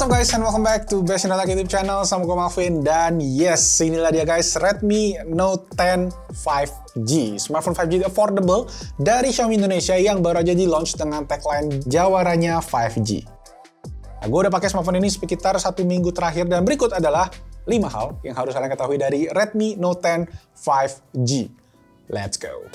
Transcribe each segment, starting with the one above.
What's up guys, and welcome back to Best Data YouTube channel. Sama gue Malvin, dan yes, inilah dia guys, Redmi Note 10 5G. Smartphone 5G affordable dari Xiaomi Indonesia yang baru aja di-launch dengan tagline Jawaranya 5G. Nah, gue udah pakai smartphone ini sekitar 1 minggu terakhir, dan berikut adalah 5 hal yang harus kalian ketahui dari Redmi Note 10 5G. Let's go!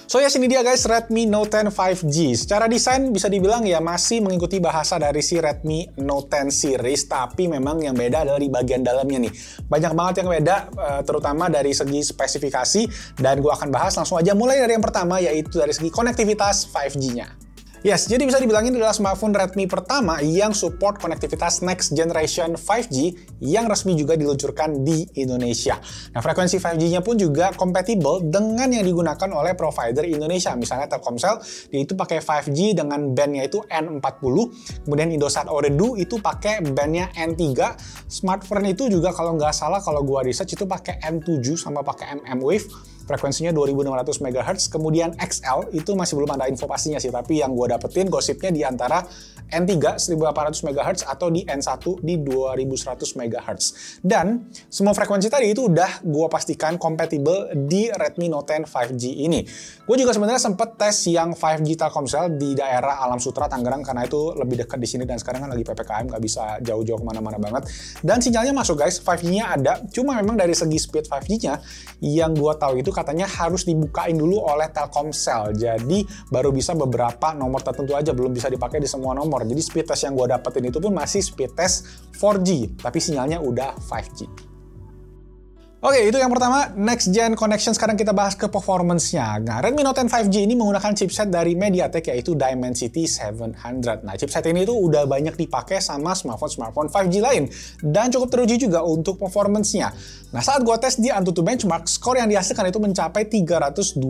So ya, sini dia guys, Redmi Note 10 5G. Secara desain bisa dibilang ya masih mengikuti bahasa dari si Redmi Note 10 series, tapi memang yang beda adalah di bagian dalamnya nih. Banyak banget yang beda, terutama dari segi spesifikasi, dan gue akan bahas langsung aja mulai dari yang pertama, yaitu dari segi konektivitas 5G-nya. Yes, jadi bisa dibilang ini adalah smartphone Redmi pertama yang support konektivitas next generation 5G yang resmi juga diluncurkan di Indonesia. Nah, frekuensi 5G-nya pun juga kompatibel dengan yang digunakan oleh provider Indonesia. Misalnya Telkomsel, dia itu pakai 5G dengan bandnya itu N40, kemudian Indosat Ooredoo itu pakai bandnya N3, Smartfren itu juga kalau nggak salah, kalau gua research itu pakai N7 sama pakai mmWave. Frekuensinya 2600 MHz, kemudian XL itu masih belum ada info pastinya sih, tapi yang gue dapetin gosipnya di antara N3 1800 MHz atau di N1 di 2100 MHz. Dan semua frekuensi tadi itu udah gue pastikan kompatibel di Redmi Note 10 5G ini. Gue juga sebenarnya sempet tes yang 5G Telkomsel di daerah Alam Sutra, Tangerang, karena itu lebih dekat di sini, dan sekarang kan lagi PPKM, nggak bisa jauh-jauh kemana-mana banget. Dan sinyalnya masuk guys, 5G-nya ada, cuma memang dari segi speed 5G-nya yang gue tahu itu katanya harus dibukain dulu oleh Telkomsel. Jadi baru bisa beberapa nomor tertentu aja, belum bisa dipakai di semua nomor. Jadi speed test yang gue dapetin itu pun masih speed test 4G, tapi sinyalnya udah 5G. Oke, itu yang pertama, next gen connection. Sekarang kita bahas ke performance-nya. Nah, Redmi Note 10 5G ini menggunakan chipset dari MediaTek, yaitu Dimensity 700. Nah, chipset ini tuh udah banyak dipakai sama smartphone 5G lain, dan cukup teruji juga untuk performance-nya. Nah, saat gua tes di AnTuTu Benchmark, skor yang dihasilkan itu mencapai 326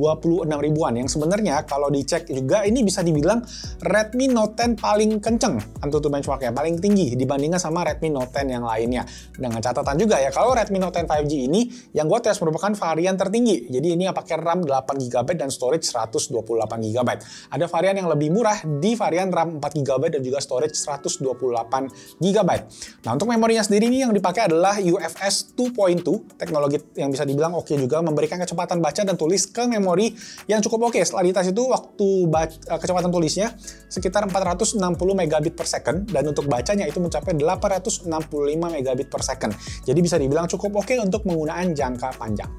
ribuan, yang sebenarnya kalau dicek juga ini bisa dibilang Redmi Note 10 paling kenceng AnTuTu Benchmark-nya, paling tinggi dibandingkan sama Redmi Note 10 yang lainnya. Dengan catatan juga ya, kalau Redmi Note 10 5G ini yang gue tes merupakan varian tertinggi. Jadi ini yang pakai RAM 8GB dan storage 128GB. Ada varian yang lebih murah di varian RAM 4GB dan juga storage 128GB. Nah, untuk memorinya sendiri ini yang dipakai adalah UFS 2.2, teknologi yang bisa dibilang oke juga, memberikan kecepatan baca dan tulis ke memori yang cukup oke. Setelah dites itu waktu kecepatan tulisnya sekitar 460 megabit per second, dan untuk bacanya itu mencapai 865 megabit per second. Jadi bisa dibilang cukup oke untuk menggunakan jangka panjang.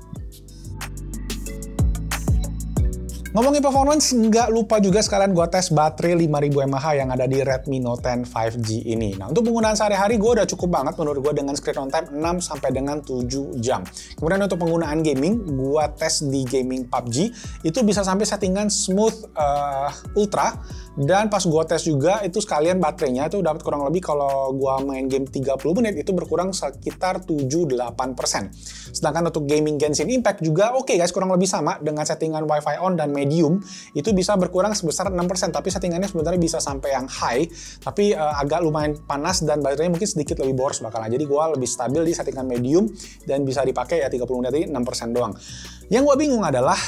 Ngomongin performance, nggak lupa juga sekalian gue tes baterai 5000 mAh yang ada di Redmi Note 10 5G ini. Nah, untuk penggunaan sehari-hari gue udah cukup banget menurut gue dengan screen on time 6 sampai dengan 7 jam. Kemudian untuk penggunaan gaming, gue tes di gaming PUBG itu bisa sampai settingan smooth ultra, dan pas gue tes juga itu sekalian baterainya itu dapat kurang lebih kalau gue main game 30 menit itu berkurang sekitar 7-8%. Sedangkan untuk gaming Genshin Impact juga oke guys, kurang lebih sama dengan settingan Wi-Fi on dan medium itu bisa berkurang sebesar 6%, tapi settingannya sebenarnya bisa sampai yang high, tapi agak lumayan panas dan baterainya mungkin sedikit lebih boros bakalan. Jadi gue lebih stabil di settingan medium dan bisa dipakai ya 30 menit tadi 6% doang. Yang gue bingung adalah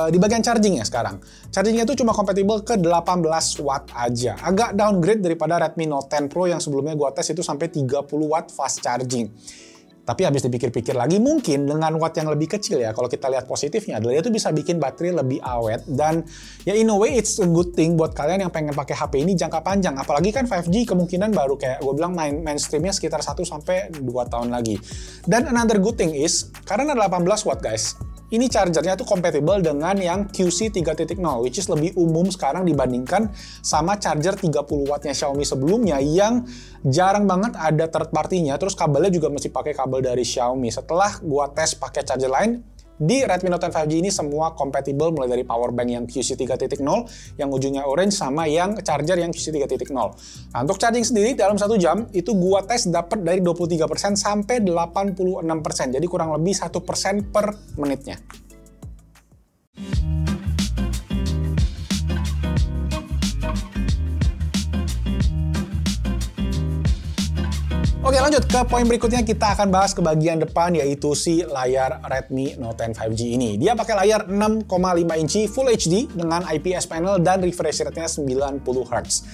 di bagian chargingnya sekarang. Chargingnya itu cuma kompatibel ke 18 watt aja. Agak downgrade daripada Redmi Note 10 Pro yang sebelumnya gue tes itu sampai 30 watt fast charging. Tapi habis dipikir-pikir lagi, mungkin dengan watt yang lebih kecil ya, kalau kita lihat positifnya adalah itu bisa bikin baterai lebih awet, dan ya in a way it's a good thing buat kalian yang pengen pakai HP ini jangka panjang. Apalagi kan 5G kemungkinan baru kayak gue bilang mainstreamnya sekitar 1-2 tahun lagi. Dan another good thing is, karena 18 watt guys, ini chargernya tuh kompatibel dengan yang QC 3.0, which is lebih umum sekarang dibandingkan sama charger 30 wattnya Xiaomi sebelumnya yang jarang banget ada third party-nya, terus kabelnya juga mesti pakai kabel dari Xiaomi. Setelah gua tes pakai charger lain, di Redmi Note 10 5G ini semua kompatibel, mulai dari power bank yang QC 3.0 yang ujungnya orange sama yang charger yang QC 3.0. Nah, untuk charging sendiri dalam 1 jam itu gua tes dapat dari 23% sampai 86%. Jadi kurang lebih 1% per menitnya. Oke, lanjut ke poin berikutnya, kita akan bahas ke bagian depan, yaitu si layar Redmi Note 10 5G ini. Dia pakai layar 6,5 inci Full HD dengan IPS panel dan refresh rate-nya 90 Hz.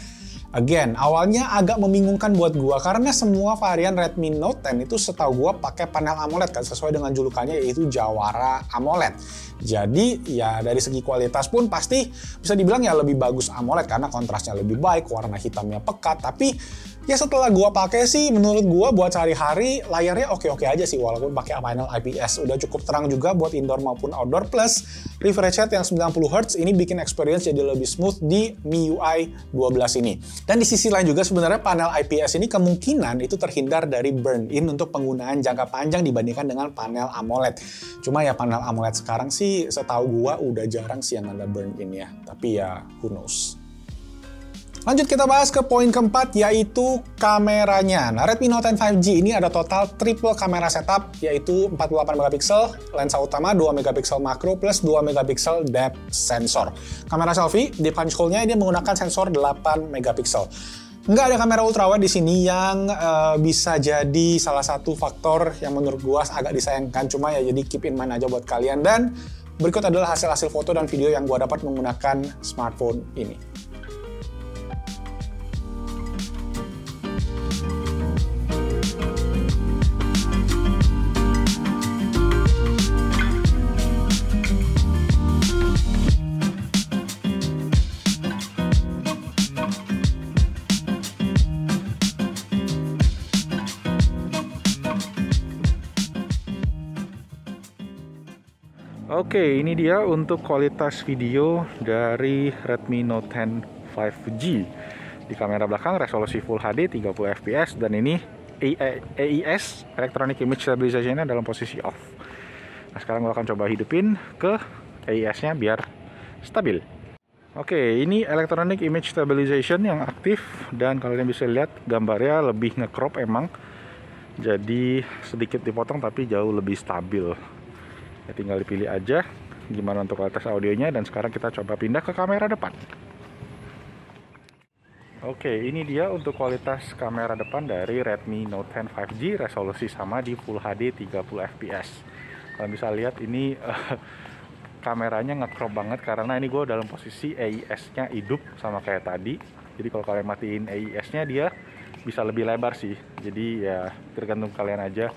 Again, awalnya agak membingungkan buat gua karena semua varian Redmi Note 10 itu setahu gua pakai panel AMOLED kan, sesuai dengan julukannya yaitu Jawara AMOLED. Jadi ya dari segi kualitas pun pasti bisa dibilang ya lebih bagus AMOLED karena kontrasnya lebih baik, warna hitamnya pekat, tapi ya setelah gua pakai sih menurut gua buat sehari-hari layarnya oke-oke aja sih walaupun pakai panel IPS. Udah cukup terang juga buat indoor maupun outdoor, plus refresh rate yang 90 Hz ini bikin experience jadi lebih smooth di MIUI 12 ini. Dan di sisi lain juga sebenarnya panel IPS ini kemungkinan itu terhindar dari burn-in untuk penggunaan jangka panjang dibandingkan dengan panel AMOLED. Cuma ya panel AMOLED sekarang sih setahu gua udah jarang sih yang ada burn-in ya. Tapi ya who knows. Lanjut kita bahas ke poin keempat, yaitu kameranya. Nah, Redmi Note 10 5G ini ada total triple kamera setup, yaitu 48 megapiksel, lensa utama 2 megapiksel makro, plus 2 megapiksel depth sensor. Kamera selfie, di punch hole-nya dia menggunakan sensor 8 megapiksel. Nggak ada kamera ultrawide di sini yang bisa jadi salah satu faktor yang menurut gua agak disayangkan. Cuma ya jadi keep in mind aja buat kalian. Dan berikut adalah hasil-hasil foto dan video yang gua dapat menggunakan smartphone ini. Oke, ini dia untuk kualitas video dari Redmi Note 10 5G. Di kamera belakang resolusi Full HD 30 fps dan ini AIS Electronic Image Stabilization-nya dalam posisi off. Nah, sekarang gue akan coba hidupin ke AIS-nya biar stabil. Oke, ini Electronic Image Stabilization yang aktif dan kalian bisa lihat gambarnya lebih nge-crop emang. Jadi sedikit dipotong tapi jauh lebih stabil. Ya, tinggal dipilih aja gimana untuk kualitas audionya, dan sekarang kita coba pindah ke kamera depan. Oke, ini dia untuk kualitas kamera depan dari Redmi Note 10 5G, resolusi sama di Full HD 30 fps. Kalian bisa lihat ini kameranya nge-crop banget karena ini gue dalam posisi AIS-nya hidup sama kayak tadi. Jadi kalau kalian matiin AIS-nya dia bisa lebih lebar sih. Jadi ya tergantung kalian aja.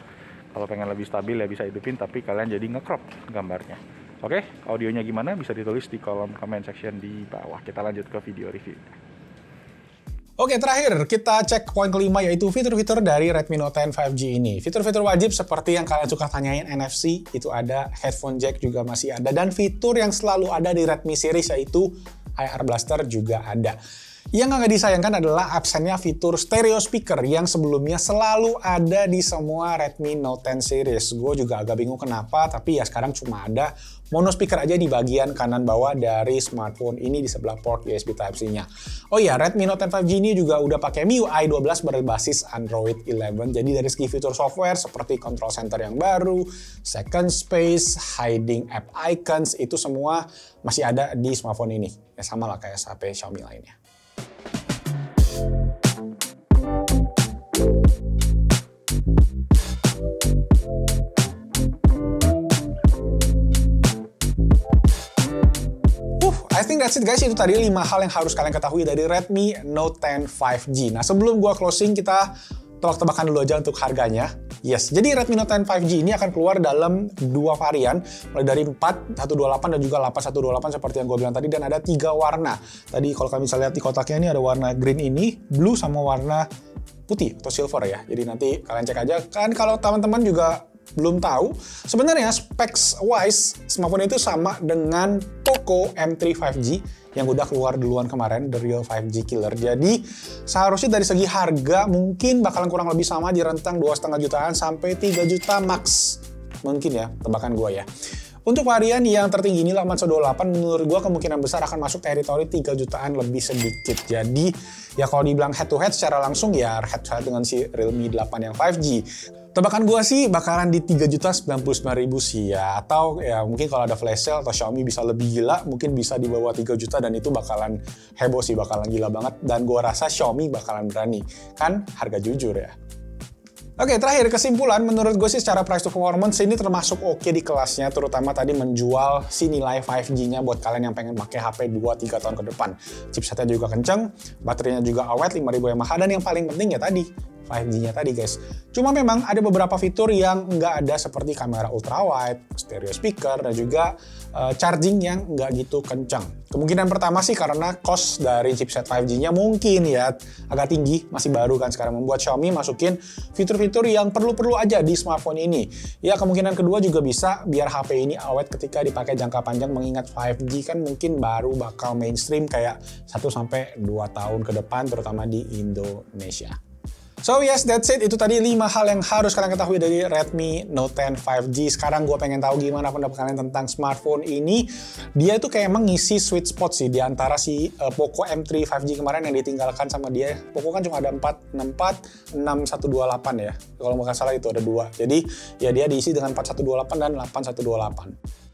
Kalau pengen lebih stabil ya bisa hidupin, tapi kalian jadi nge-crop gambarnya. Oke, audionya gimana bisa ditulis di kolom comment section di bawah. Kita lanjut ke video review. Oke, terakhir kita cek poin kelima, yaitu fitur-fitur dari Redmi Note 10 5G ini. Fitur-fitur wajib seperti yang kalian suka tanyain, NFC itu ada, headphone jack juga masih ada, dan fitur yang selalu ada di Redmi series yaitu IR Blaster juga ada. Yang nggak disayangkan adalah absennya fitur stereo speaker yang sebelumnya selalu ada di semua Redmi Note 10 series. Gue juga agak bingung kenapa, tapi ya sekarang cuma ada mono speaker aja di bagian kanan bawah dari smartphone ini di sebelah port USB Type-C-nya. Oh iya, Redmi Note 10 5G ini juga udah pakai MIUI 12 berbasis Android 11. Jadi dari segi fitur software seperti control center yang baru, second space, hiding app icons, itu semua masih ada di smartphone ini. Ya sama lah kayak HP Xiaomi lainnya. I think that's it guys, itu tadi 5 hal yang harus kalian ketahui dari Redmi Note 10 5G. Nah, sebelum gua closing, kita tebak-tebakan dulu aja untuk harganya. Yes, jadi Redmi Note 10 5G ini akan keluar dalam 2 varian, mulai dari 4128 dan juga 8128 seperti yang gue bilang tadi, dan ada 3 warna. Tadi kalau kalian bisa lihat di kotaknya ini ada warna green ini, blue sama warna putih atau silver ya. Jadi nanti kalian cek aja. Kan kalau teman-teman juga belum tahu, sebenarnya specs wise smartphone itu sama dengan Poco M3 5G yang udah keluar duluan kemarin, the real 5G killer. Jadi seharusnya dari segi harga mungkin bakalan kurang lebih sama di rentang 2,5 jutaan sampai 3 juta max. Mungkin ya, tebakan gue ya. Untuk varian yang tertinggi ini 8128, menurut gue kemungkinan besar akan masuk teritori 3 jutaan lebih sedikit. Jadi ya kalau dibilang head to head secara langsung ya head to head dengan si Realme 8 yang 5G. Tebakan gue sih bakalan di 3.099.000 sih ya. Atau ya mungkin kalau ada flash sale atau Xiaomi bisa lebih gila, mungkin bisa di bawah 3 juta dan itu bakalan heboh sih, bakalan gila banget. Dan gue rasa Xiaomi bakalan berani. Kan harga jujur ya. Oke, terakhir kesimpulan, menurut gue sih secara price to performance ini termasuk oke di kelasnya, terutama tadi menjual si nilai 5G-nya buat kalian yang pengen pakai HP 2-3 tahun ke depan. Chipsetnya juga kenceng, baterainya juga awet, 5000 mAh, dan yang paling penting ya tadi, 5G-nya tadi guys. Cuma memang ada beberapa fitur yang nggak ada seperti kamera ultrawide, stereo speaker, dan juga charging yang nggak gitu kencang. Kemungkinan pertama sih karena cost dari chipset 5G-nya mungkin ya agak tinggi, masih baru kan sekarang, membuat Xiaomi masukin fitur-fitur yang perlu-perlu aja di smartphone ini. Ya kemungkinan kedua juga bisa biar HP ini awet ketika dipakai jangka panjang, mengingat 5G kan mungkin baru bakal mainstream kayak 1-2 tahun ke depan, terutama di Indonesia. So yes, that's it. Itu tadi 5 hal yang harus kalian ketahui dari Redmi Note 10 5G. Sekarang gue pengen tahu gimana pendapat kalian tentang smartphone ini. Dia itu kayak emang ngisi sweet spot sih di antara si Poco M3 5G kemarin yang ditinggalkan sama dia. Poco kan cuma ada 464, 6128 ya. Kalau nggak salah itu ada 2. Jadi ya dia diisi dengan 4128 dan 8128.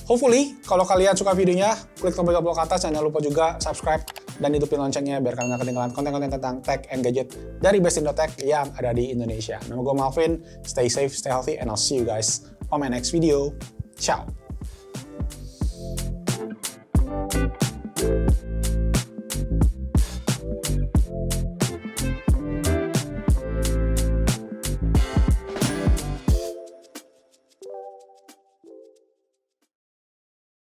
Hopefully, kalau kalian suka videonya, klik tombol ke atas, jangan lupa juga subscribe dan hidupin loncengnya biar kalian gak ketinggalan konten-konten tentang tech and gadget dari Best Indo Tech yang ada di Indonesia. Nama gue Malvin, stay safe, stay healthy, and I'll see you guys on my next video. Ciao!